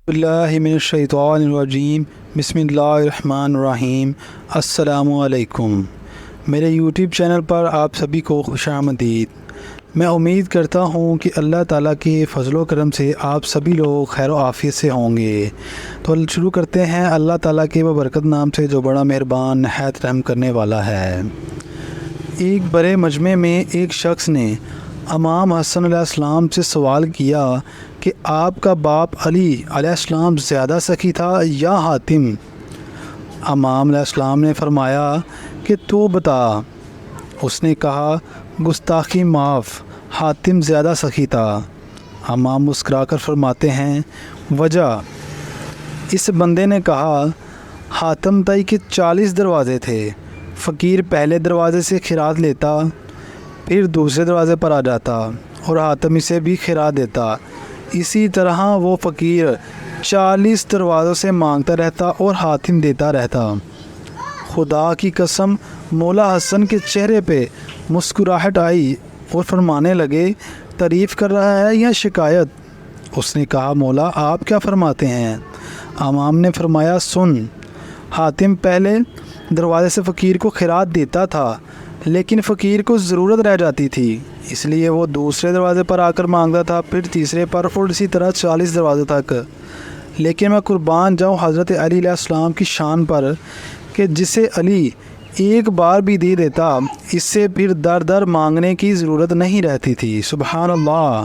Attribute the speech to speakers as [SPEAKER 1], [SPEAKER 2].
[SPEAKER 1] اللہ من الشیطان الرجیم بسم اللہ الرحمن الرحیم۔ السلام علیکم، میرے یوٹیوب چینل پر آپ سبھی کو خوش آمدید۔ میں امید کرتا ہوں کہ اللہ تعالیٰ کے فضل و کرم سے آپ سبھی لوگ خیر و عافیت سے ہوں گے۔ تو شروع کرتے ہیں اللہ تعالیٰ کے ببرکت نام سے جو بڑا مہربان نہایت رحم کرنے والا ہے۔ ایک بڑے مجمع میں ایک شخص نے امام حسن علیہ السلام سے سوال کیا کہ آپ کا باپ علی علیہ السلام زیادہ سخی تھا یا حاتم؟ امام علیہ السلام نے فرمایا کہ تو بتا۔ اس نے کہا گستاخی معاف، حاتم زیادہ سخی تھا۔ امام مسکرا کر فرماتے ہیں وجہ؟ اس بندے نے کہا حاتم تائی کے 40 دروازے تھے، فقیر پہلے دروازے سے خیرات لیتا، پھر دوسرے دروازے پر آ جاتا اور حاتم اسے بھی خیرات دیتا۔ اسی طرح وہ فقیر 40 دروازوں سے مانگتا رہتا اور حاتم دیتا رہتا۔ خدا کی قسم، مولا حسن کے چہرے پہ مسکراہٹ آئی اور فرمانے لگے تعریف کر رہا ہے یا شکایت؟ اس نے کہا مولا آپ کیا فرماتے ہیں؟ امام نے فرمایا سن، حاتم پہلے دروازے سے فقیر کو خیرات دیتا تھا، لیکن فقیر کو ضرورت رہ جاتی تھی، اس لیے وہ دوسرے دروازے پر آ کر مانگتا تھا، پھر تیسرے پر، اور اسی طرح 40 دروازوں تک۔ لیکن میں قربان جاؤں حضرت علی علیہ السلام کی شان پر کہ جسے علی ایک بار بھی دے دیتا، اس سے پھر در در مانگنے کی ضرورت نہیں رہتی تھی۔ سبحان اللہ۔